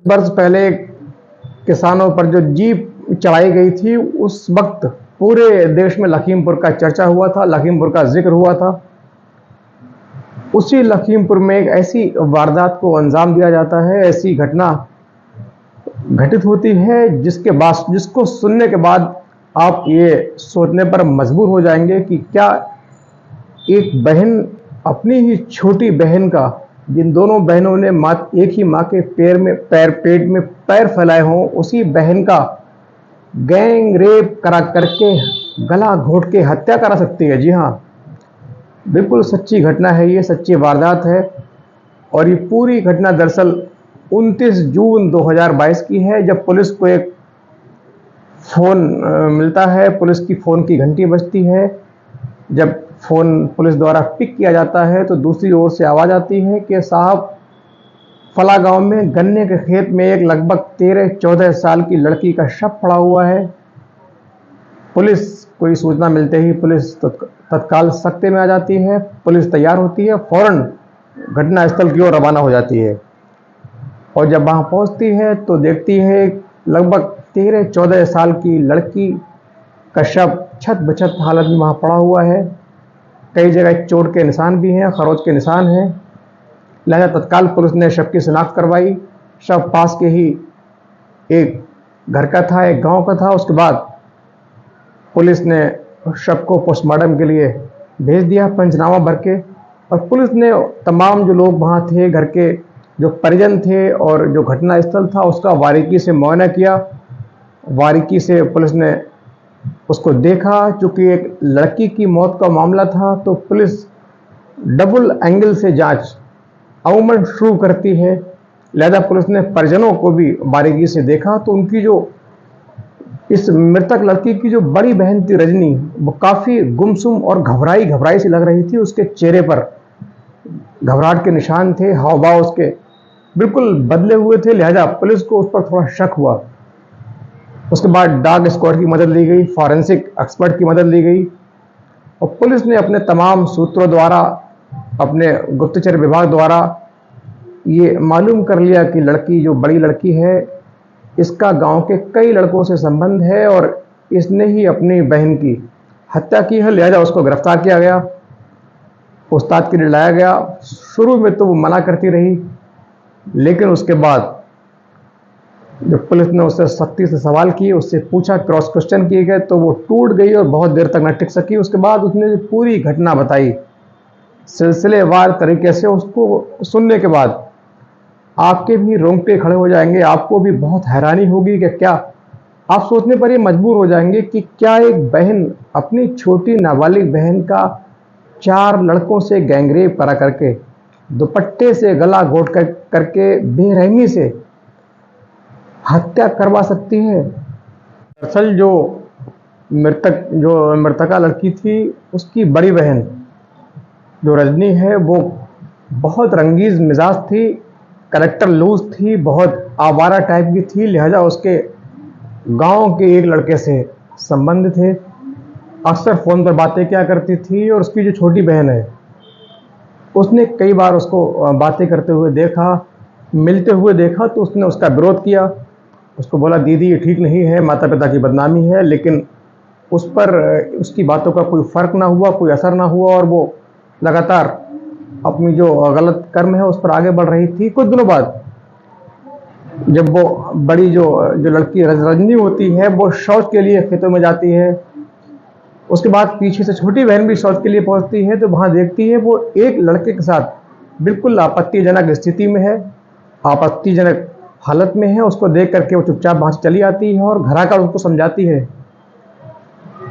वर्ष पहले किसानों पर जो जीप चढ़ाई गई थी, उस वक्त पूरे देश में लखीमपुर का चर्चा हुआ था, लखीमपुर का जिक्र हुआ था। उसी लखीमपुर में एक ऐसी वारदात को अंजाम दिया जाता है, ऐसी घटना घटित होती है जिसको सुनने के बाद आप ये सोचने पर मजबूर हो जाएंगे कि क्या एक बहन अपनी ही छोटी बहन का, जिन दोनों बहनों ने एक ही माँ के पेट में पैर फैलाए हों, उसी बहन का गैंग रेप करा करके गला घोट के हत्या करा सकती है। जी हाँ, बिल्कुल सच्ची घटना है, ये सच्ची वारदात है। और ये पूरी घटना दरअसल 29 जून 2022 की है, जब पुलिस को एक फ़ोन मिलता है, पुलिस की फ़ोन की घंटी बजती है। जब फ़ोन पुलिस द्वारा पिक किया जाता है तो दूसरी ओर से आवाज़ आती है कि साहब, फला गांव में गन्ने के खेत में एक लगभग 13-14 साल की लड़की का शव पड़ा हुआ है। पुलिस कोई सूचना मिलते ही पुलिस तत्काल सख्ते में आ जाती है। पुलिस तैयार होती है, फौरन घटनास्थल की ओर रवाना हो जाती है। और जब वहां पहुंचती है तो देखती है लगभग 13-14 साल की लड़की का शव छत बछत हालत में वहां पड़ा हुआ है। कई जगह चोट के निशान भी हैं, खरोच के निशान हैं। लिहाजा तत्काल पुलिस ने शव की शिनाख्त करवाई। शव पास के ही एक घर का था, एक गांव का था। उसके बाद पुलिस ने शव को पोस्टमार्टम के लिए भेज दिया, पंचनामा भर के। और पुलिस ने तमाम जो लोग वहाँ थे, घर के जो परिजन थे और जो घटना स्थल था, उसका बारीकी से मुआयना किया। बारीकी से पुलिस ने उसको देखा। चूंकि एक लड़की की मौत का मामला था तो पुलिस डबल एंगल से जांच अमूमन शुरू करती है। लिहाजा पुलिस ने परिजनों को भी बारीकी से देखा तो उनकी जो इस मृतक लड़की की जो बड़ी बहन थी रजनी, वो काफ़ी गुमसुम और घबराई घबराई सी लग रही थी। उसके चेहरे पर घबराहट के निशान थे, हाव भाव उसके बिल्कुल बदले हुए थे। लिहाजा पुलिस को उस पर थोड़ा शक हुआ। उसके बाद डॉग स्क्वाड की मदद ली गई, फॉरेंसिक एक्सपर्ट की मदद ली गई और पुलिस ने अपने तमाम सूत्रों द्वारा, अपने गुप्तचर विभाग द्वारा ये मालूम कर लिया कि लड़की जो बड़ी लड़की है, इसका गांव के कई लड़कों से संबंध है और इसने ही अपनी बहन की हत्या की है। लिहाजा उसको गिरफ्तार किया गया, पूछताछ के लिए लाया गया। शुरू में तो वो मना करती रही, लेकिन उसके बाद जब पुलिस ने उससे सख्ती से सवाल किए, उससे पूछा, क्रॉस क्वेश्चन किए गए, तो वो टूट गई और बहुत देर तक न टिक सकी। उसके बाद उसने पूरी घटना बताई सिलसिलेवार तरीके से। उसको सुनने के बाद आपके भी रोंगटे खड़े हो जाएंगे, आपको भी बहुत हैरानी होगी कि क्या, आप सोचने पर ये मजबूर हो जाएंगे कि क्या एक बहन अपनी छोटी नाबालिग बहन का 4 लड़कों से गैंगरेप करा करके, दुपट्टे से गला घोट करके बेरहमी से हत्या करवा सकती है। दरअसल जो मृतका लड़की थी, उसकी बड़ी बहन जो रजनी है, वो बहुत रंगीज मिजाज थी, करेक्टर लूज थी, बहुत आवारा टाइप की थी। लिहाजा उसके गांव के एक लड़के से संबंध थे, अक्सर फ़ोन पर बातें क्या करती थी। और उसकी जो छोटी बहन है, उसने कई बार उसको बातें करते हुए देखा, मिलते हुए देखा, तो उसने उसका विरोध किया। उसको बोला, दीदी ये ठीक नहीं है, माता पिता की बदनामी है। लेकिन उस पर उसकी बातों का कोई फ़र्क ना हुआ, कोई असर ना हुआ और वो लगातार अपनी जो गलत कर्म है उस पर आगे बढ़ रही थी। कुछ दिनों बाद जब वो बड़ी जो लड़की रजनी होती है, वो शौच के लिए खेतों में जाती है, उसके बाद पीछे से छोटी बहन भी शौच के लिए पहुंचती है, तो वहां देखती है वो एक लड़के के साथ बिल्कुल आपत्तिजनक स्थिति में है, आपत्तिजनक हालत में है। उसको देख करके वो चुपचाप वहां से चली आती है और घर आकर उसको समझाती है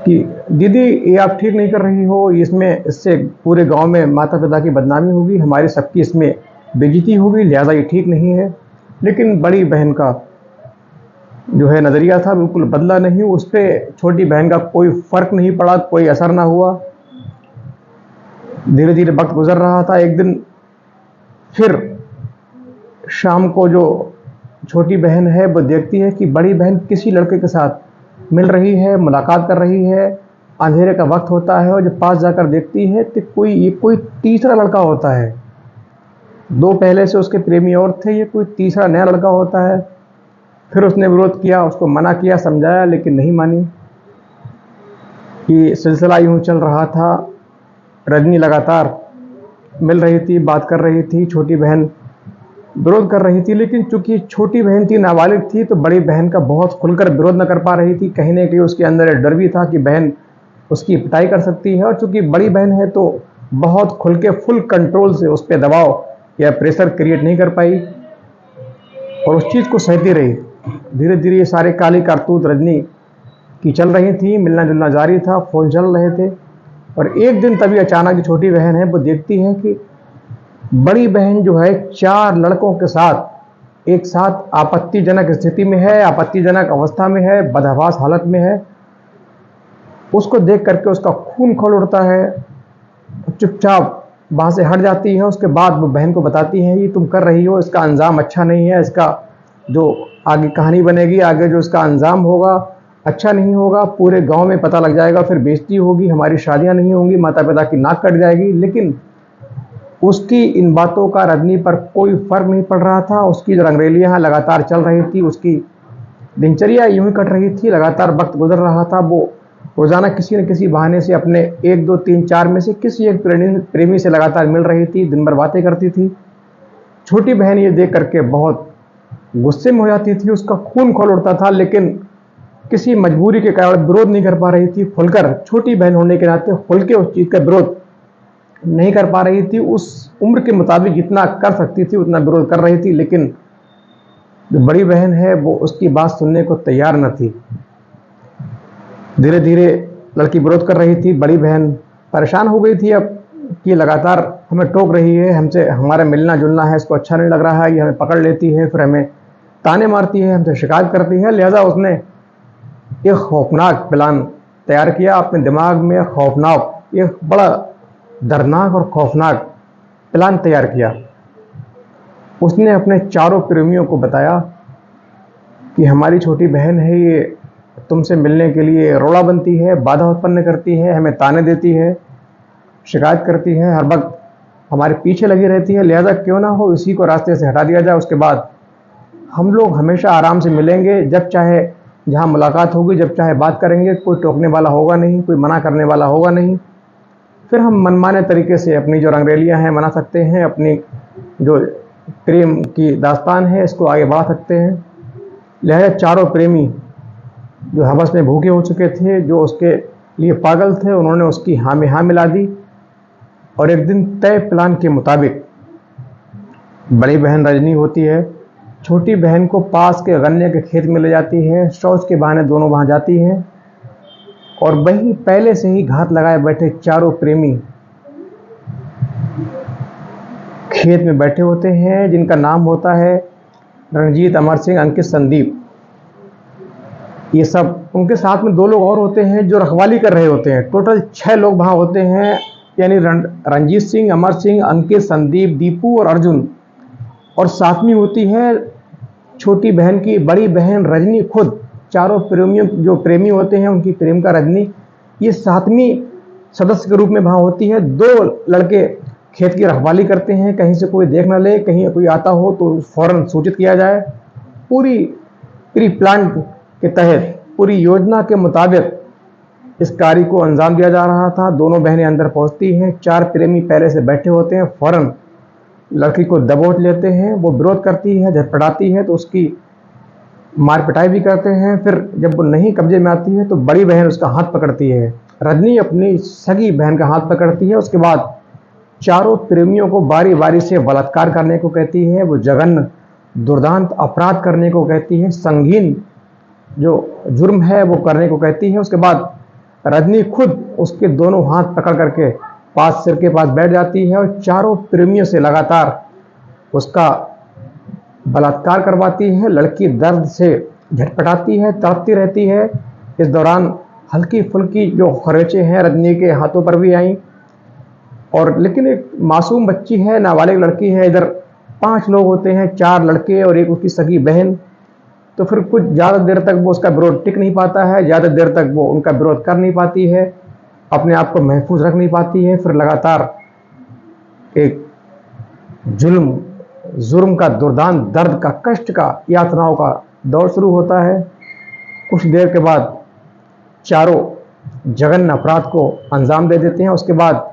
कि दीदी ये आप ठीक नहीं कर रही हो, इससे पूरे गांव में माता पिता की बदनामी होगी, हमारी सबकी इसमें बेइज्जती होगी, लिहाजा ये ठीक नहीं है। लेकिन बड़ी बहन का जो है नज़रिया था बिल्कुल बदला नहीं, उस पर छोटी बहन का कोई फ़र्क नहीं पड़ा, कोई असर ना हुआ। धीरे धीरे वक्त गुजर रहा था। एक दिन फिर शाम को जो छोटी बहन है वो देखती है कि बड़ी बहन किसी लड़के के साथ मिल रही है, मुलाकात कर रही है। अंधेरे का वक्त होता है और जब पास जाकर देखती है तो कोई तीसरा लड़का होता है। दो पहले से उसके प्रेमी और थे, ये कोई तीसरा नया लड़का होता है। फिर उसने विरोध किया, उसको मना किया, समझाया, लेकिन नहीं मानी। ये सिलसिला यूं चल रहा था। रजनी लगातार मिल रही थी, बात कर रही थी, छोटी बहन विरोध कर रही थी, लेकिन चूंकि छोटी बहन थी, नाबालिग थी, तो बड़ी बहन का बहुत खुलकर विरोध न कर पा रही थी। कहीं ना कहीं उसके अंदर एक डर भी था कि बहन उसकी पिटाई कर सकती है, और चूंकि बड़ी बहन है तो बहुत खुल के फुल कंट्रोल से उस पर दबाव या प्रेशर क्रिएट नहीं कर पाई, और उस चीज़ को सहती रही। धीरे धीरे ये सारे काली कारतूत रजनी की चल रही थी, मिलना जुलना जारी था, फ़ोन चल रहे थे। और एक दिन तभी अचानक छोटी बहन है वो देखती है कि बड़ी बहन जो है 4 लड़कों के साथ एक साथ आपत्तिजनक स्थिति में है, आपत्तिजनक अवस्था में है, बदहवास हालत में है। उसको देख करके उसका खून खौल उठता है, चुपचाप वहाँ से हट जाती है। उसके बाद वो बहन को बताती है, ये तुम कर रही हो, इसका अंजाम अच्छा नहीं है, इसका जो आगे कहानी बनेगी, आगे जो इसका अंजाम होगा अच्छा नहीं होगा, पूरे गांव में पता लग जाएगा, फिर बेइज्जती होगी, हमारी शादियां नहीं होंगी, माता पिता की नाक कट जाएगी। लेकिन उसकी इन बातों का रजनी पर कोई फर्क नहीं पड़ रहा था। उसकी जो रंगरेलियां लगातार चल रही थी, उसकी दिनचर्या यूं ही कट रही थी, लगातार वक्त गुजर रहा था। वो रोजाना किसी न किसी बहाने से अपने 1 2 3 4 में से किसी एक प्रेमी से लगातार मिल रही थी, दिन भर बातें करती थी। छोटी बहन ये देख करके बहुत गुस्से में हो जाती थी, उसका खून खौल उठता था, लेकिन किसी मजबूरी के कारण विरोध नहीं कर पा रही थी। खुलकर, छोटी बहन होने के नाते खुल के उस चीज़ का विरोध नहीं कर पा रही थी। उस उम्र के मुताबिक जितना कर सकती थी उतना विरोध कर रही थी, लेकिन जो बड़ी बहन है वो उसकी बात सुनने को तैयार न थी। धीरे धीरे लड़की विरोध कर रही थी, बड़ी बहन परेशान हो गई थी अब कि लगातार हमें टोक रही है, हमसे हमारा मिलना जुलना है, इसको अच्छा नहीं लग रहा है, ये हमें पकड़ लेती है, फिर हमें ताने मारती है, हमसे शिकायत करती है। लिहाजा उसने एक खौफनाक प्लान तैयार किया अपने दिमाग में, खौफनाक, एक बड़ा दर्दनाक और खौफनाक प्लान तैयार किया। उसने अपने चारों प्रेमियों को बताया कि हमारी छोटी बहन है, ये तुमसे मिलने के लिए रोड़ा बनती है, बाधा उत्पन्न करती है, हमें ताने देती है, शिकायत करती है, हर वक्त हमारे पीछे लगी रहती है। लिहाजा क्यों ना हो इसी को रास्ते से हटा दिया जाए, उसके बाद हम लोग हमेशा आराम से मिलेंगे, जब चाहे जहाँ मुलाकात होगी, जब चाहे बात करेंगे, कोई टोकने वाला होगा नहीं, कोई मना करने वाला होगा नहीं। फिर हम मनमाने तरीके से अपनी जो रंगरेलियाँ हैं मना सकते हैं, अपनी जो प्रेम की दास्तान है इसको आगे बढ़ा सकते हैं। लिहाजा चारों प्रेमी जो हवस में भूखे हो चुके थे, जो उसके लिए पागल थे, उन्होंने उसकी हाँ में हाँ मिला दी। और एक दिन तय प्लान के मुताबिक बड़ी बहन रजनी होती है, छोटी बहन को पास के गन्ने के खेत में ले जाती है, शौच के बहाने दोनों वहाँ जाती हैं, और वही पहले से ही घात लगाए बैठे चारों प्रेमी खेत में बैठे होते हैं, जिनका नाम होता है रणजीत, अमर सिंह, अंकित, संदीप। ये सब, उनके साथ में 2 लोग और होते हैं जो रखवाली कर रहे होते हैं। टोटल 6 लोग वहाँ होते हैं, यानी रणजीत सिंह, अमर सिंह, अंकित, संदीप, दीपू और अर्जुन। और साथ में होती है छोटी बहन की बड़ी बहन रजनी खुद। चारों प्रेमियों, जो प्रेमी होते हैं उनकी प्रेमिका रजनी, ये 7वीं सदस्य के रूप में वहाँ होती है। 2 लड़के खेत की रखवाली करते हैं, कहीं से कोई देख न ले, कहीं कोई आता हो तो फौरन सूचित किया जाए। पूरी प्री प्लान के तहत, पूरी योजना के मुताबिक इस कार्य को अंजाम दिया जा रहा था। दोनों बहनें अंदर पहुंचती हैं, 4 प्रेमी पहले से बैठे होते हैं, फौरन लड़की को दबोच लेते हैं। वो विरोध करती है, झटपटाती है, तो उसकी मार पिटाई भी करते हैं। फिर जब वो नहीं कब्जे में आती है तो बड़ी बहन उसका हाथ पकड़ती है, रजनी अपनी सगी बहन का हाथ पकड़ती है। उसके बाद चारों प्रेमियों को बारी बारी से बलात्कार करने को कहती है, वो जघन्य दुर्दांत अपराध करने को कहती है, संगीन जो जुर्म है वो करने को कहती है। उसके बाद रजनी खुद उसके दोनों हाथ पकड़ करके पास सिर के पास बैठ जाती है और चारों प्रेमियों से लगातार उसका बलात्कार करवाती है। लड़की दर्द से झटपटाती है, तड़पती रहती है। इस दौरान हल्की फुल्की जो खरोंचें हैं रजनी के हाथों पर भी आईं, और लेकिन एक मासूम बच्ची है, नाबालिग लड़की है। इधर 5 लोग होते हैं, 4 लड़के और एक उसकी सगी बहन। तो फिर कुछ ज़्यादा देर तक वो उसका विरोध टिक नहीं पाता है, ज़्यादा देर तक वो उनका विरोध कर नहीं पाती है, अपने आप को महफूज रख नहीं पाती है। फिर लगातार एक जुर्म का, दुर्दांत दर्द का, कष्ट का, यातनाओं का दौर शुरू होता है। कुछ देर के बाद चारों जघन्य अपराध को अंजाम दे देते हैं। उसके बाद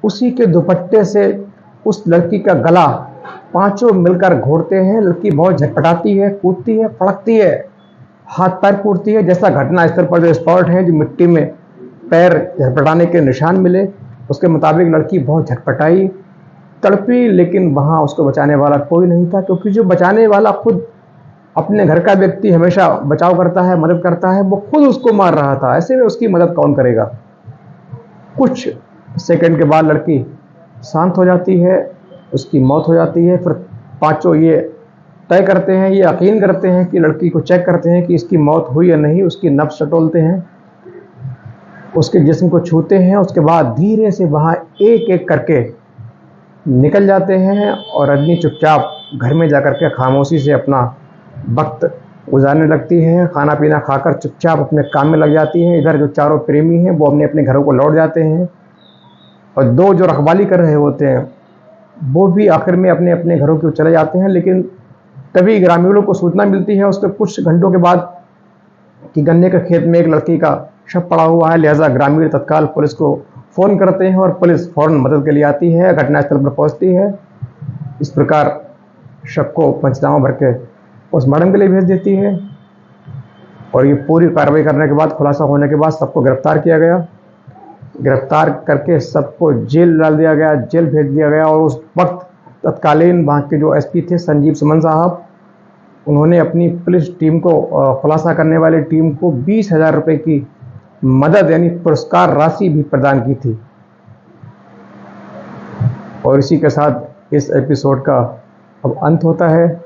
उसी के दुपट्टे से उस लड़की का गला पांचों मिलकर घोंटते हैं। लड़की बहुत झटपटाती है, कूदती है, फड़कती है, हाथ पैर फूटती है। जैसा घटना स्थल पर जो स्पॉट है, जो मिट्टी में पैर झटपटाने के निशान मिले, उसके मुताबिक लड़की बहुत झटपटाई, तड़पी, लेकिन वहां उसको बचाने वाला कोई नहीं था, क्योंकि जो बचाने वाला खुद अपने घर का व्यक्ति हमेशा बचाव करता है, मदद करता है, वो खुद उसको मार रहा था। ऐसे में उसकी मदद कौन करेगा। कुछ सेकंड के बाद लड़की शांत हो जाती है, उसकी मौत हो जाती है। फिर पांचों ये तय करते हैं, ये यकीन करते हैं कि लड़की को चेक करते हैं कि इसकी मौत हुई या नहीं। उसकी नब्ज टटोलते हैं, उसके जिस्म को छूते हैं। उसके बाद धीरे से वहाँ एक एक करके निकल जाते हैं और रजनी चुपचाप घर में जाकर के खामोशी से अपना वक्त गुजारने लगती है। खाना पीना खाकर चुपचाप अपने काम में लग जाती है। इधर जो चारों प्रेमी हैं वो अपने अपने घरों को लौट जाते हैं, और दो जो रखवाली कर रहे होते हैं वो भी आखिर में अपने अपने घरों को चले जाते हैं। लेकिन तभी ग्रामीणों को सूचना मिलती है उसके कुछ घंटों के बाद कि गन्ने के खेत में एक लड़की का शव पड़ा हुआ है। लिहाजा ग्रामीण तत्काल पुलिस को फ़ोन करते हैं और पुलिस फौरन मदद के लिए आती है, घटनास्थल पर पहुंचती है। इस प्रकार शव को पंचनामा भर के पोस्टमार्टम के लिए भेज देती है। और ये पूरी कार्रवाई करने के बाद, खुलासा होने के बाद, सबको गिरफ्तार किया गया। गिरफ्तार करके सबको जेल डाल दिया गया, जेल भेज दिया गया। और उस वक्त तत्कालीन वहाँ के जो एसपी थे संजीव सुमन साहब, उन्होंने अपनी पुलिस टीम को, खुलासा करने वाली टीम को 20,000 रुपये की मदद यानी पुरस्कार राशि भी प्रदान की थी। और इसी के साथ इस एपिसोड का अब अंत होता है।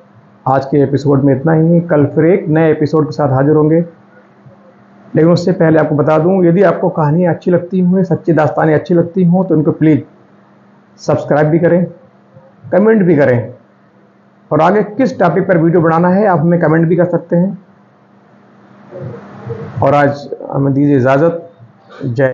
आज के एपिसोड में इतना ही। कल फिर एक नए एपिसोड के साथ हाजिर होंगे। लेकिन उससे पहले आपको बता दूं, यदि आपको कहानी अच्छी लगती हो, सच्ची दास्तानें अच्छी लगती हों, तो इनको प्लीज़ सब्सक्राइब भी करें, कमेंट भी करें, और आगे किस टॉपिक पर वीडियो बनाना है आप हमें कमेंट भी कर सकते हैं। और आज हमें दीजिए इजाज़त। जय